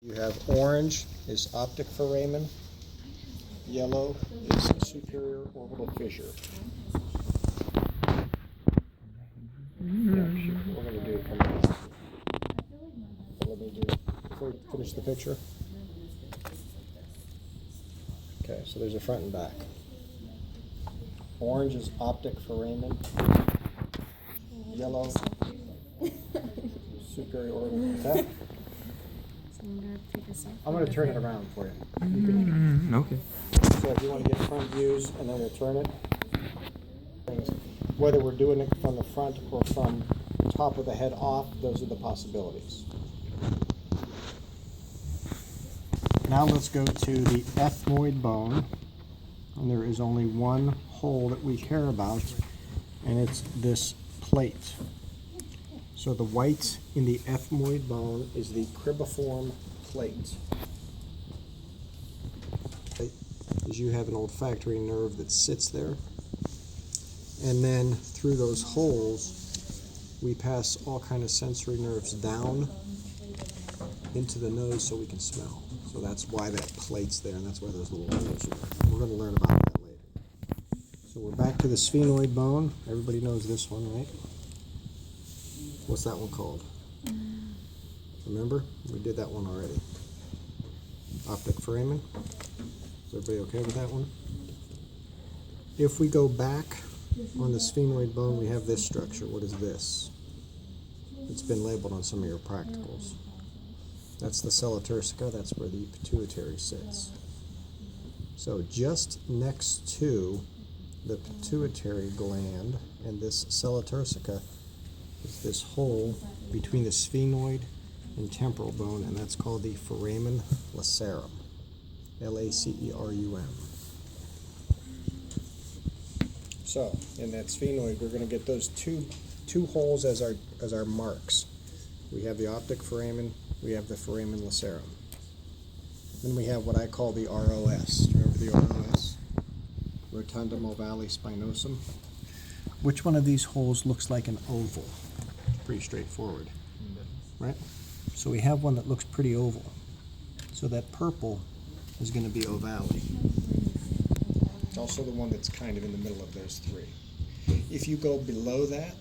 You have orange is optic foramen, yellow is superior orbital fissure. Yeah, sure. We're going to do from let me do before we finish the picture. Okay, so there's a front and back. Orange is optic foramen, yellow superior orbital. Okay? I'm going to turn it around for you. Okay. So if you want to get front views and then we'll turn it. Whether we're doing it from the front or from the top of the head off, those are the possibilities. Now let's go to the ethmoid bone. And there is only one hole that we care about, and it's this plate. So the white in the ethmoid bone is the cribriform plate. Is you have an olfactory nerve that sits there, and then through those holes we pass all kind of sensory nerves down into the nose so we can smell. So that's why that plate's there, and that's why those little holes are there. We're going to learn about that later. So we're back to the sphenoid bone. Everybody knows this one, right? What's that one called? Remember? We did that one already. Optic foramen. Is everybody okay with that one? If we go back on the sphenoid bone, we have this structure. What is this? It's been labeled on some of your practicals. That's the sella turcica. That's where the pituitary sits. So just next to the pituitary gland and this sella turcica is this hole between the sphenoid and temporal bone, and that's called the foramen lacerum. L-A-C-E-R-U-M. So in that sphenoid, we're going to get those two holes as our marks. We have the optic foramen, we have the foramen lacerum. Then we have what I call the ROS. Remember the ROS? Rotundum ovale spinosum. Which one of these holes looks like an oval? Pretty straightforward, right? So we have one that looks pretty oval. So that purple is going to be ovale. It's also the one that's kind of in the middle of those three. If you go below that,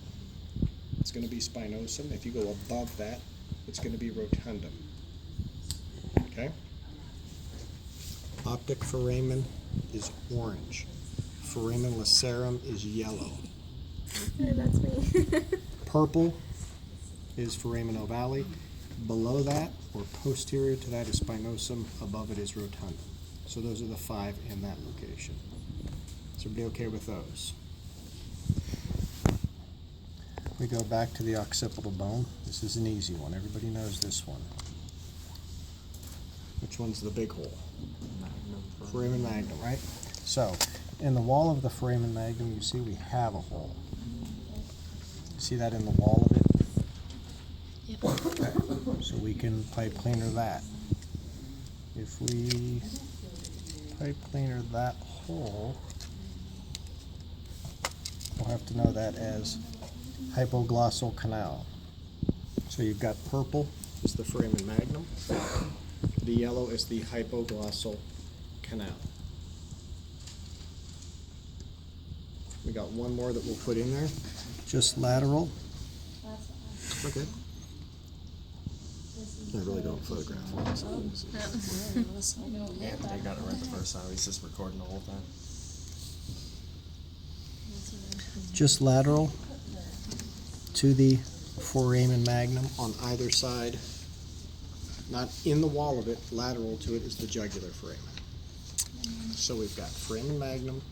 it's going to be spinosum. If you go above that, it's going to be rotundum. Okay? Optic foramen is orange. Foramen lacerum is yellow. That's me. Purple is foramen ovale. Below that, or posterior to that, is spinosum. Above it is rotundum. So those are the five in that location. Is everybody okay with those? We go back to the occipital bone. This is an easy one. Everybody knows this one. Which one's the big hole? Foramen magnum, right? So, in the wall of the foramen magnum, you see we have a hole. See that in the wall of it? Yep. Okay. So we can pipe planar that. If we pipe planar that hole, we'll have to know that as hypoglossal canal. So you've got purple is the foramen magnum. The yellow is the hypoglossal canal. We got one more that we'll put in there. Just lateral. Okay. I really don't photograph it. Anthony got it right the first time. He's just recording the whole time. Just lateral to the foramen magnum on either side. Not in the wall of it, lateral to it is the jugular foramen. So we've got foramen magnum,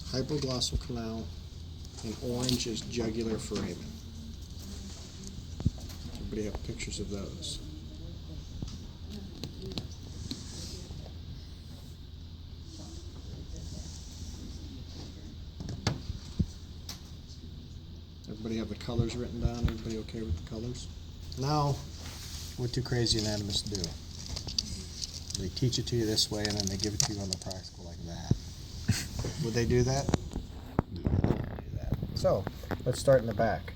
hypoglossal canal, and orange is jugular foramen. Everybody have pictures of those? Everybody have the colors written down? Everybody okay with the colors? Now, what do crazy anatomists do? They teach it to you this way, and then they give it to you on the practical like that. Would they do that? No, they wouldn't do that. So, let's start in the back.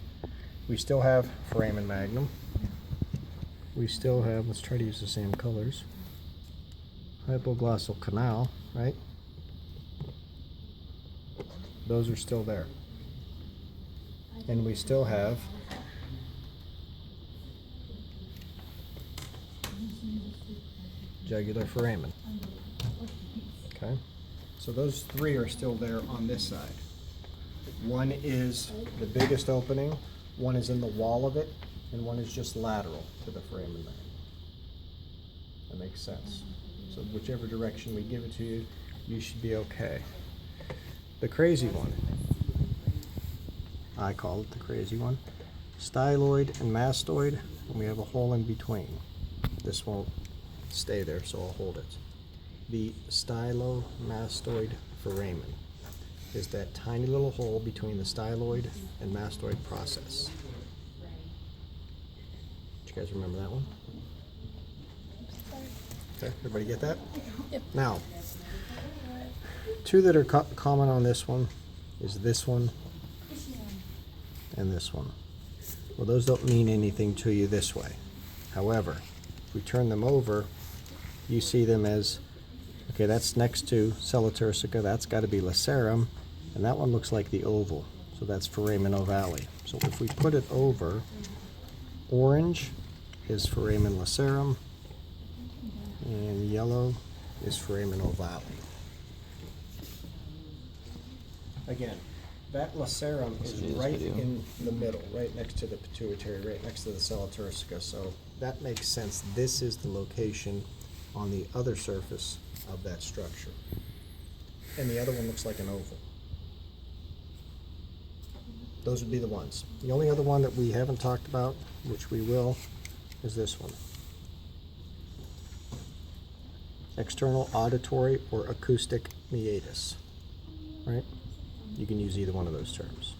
We still have foramen magnum. we still have, let's try to use the same colors, hypoglossal canal, right? Those are still there. And we still have jugular foramen. Okay? So those three are still there on this side. One is the biggest opening, one is in the wall of it, and one is just lateral to the foramen there. That makes sense. So whichever direction we give it to you, you should be okay. The crazy one, I call it the crazy one, styloid and mastoid, and we have a hole in between. This won't stay there, so I'll hold it. The stylomastoid foramen is that tiny little hole between the styloid and mastoid process. Did you guys remember that one? Okay, everybody get that? Yep. Now, two that are common on this one is this one and this one. Well, those don't mean anything to you this way. However, if we turn them over, you see them as, okay, that's next to Selaturcica, that's got to be lacerum, and that one looks like the oval, so that's foramen ovale. So if we put it over, orange is foramen lacerum, and yellow is foramen ovale. Again, that lacerum is right in the middle, right next to the pituitary, right next to the Selaturcica, so that makes sense. This is the location on the other surface of that structure. And the other one looks like an oval. Those would be the ones. The only other one that we haven't talked about, which we will, is this one. External auditory or acoustic meatus, right? You can use either one of those terms.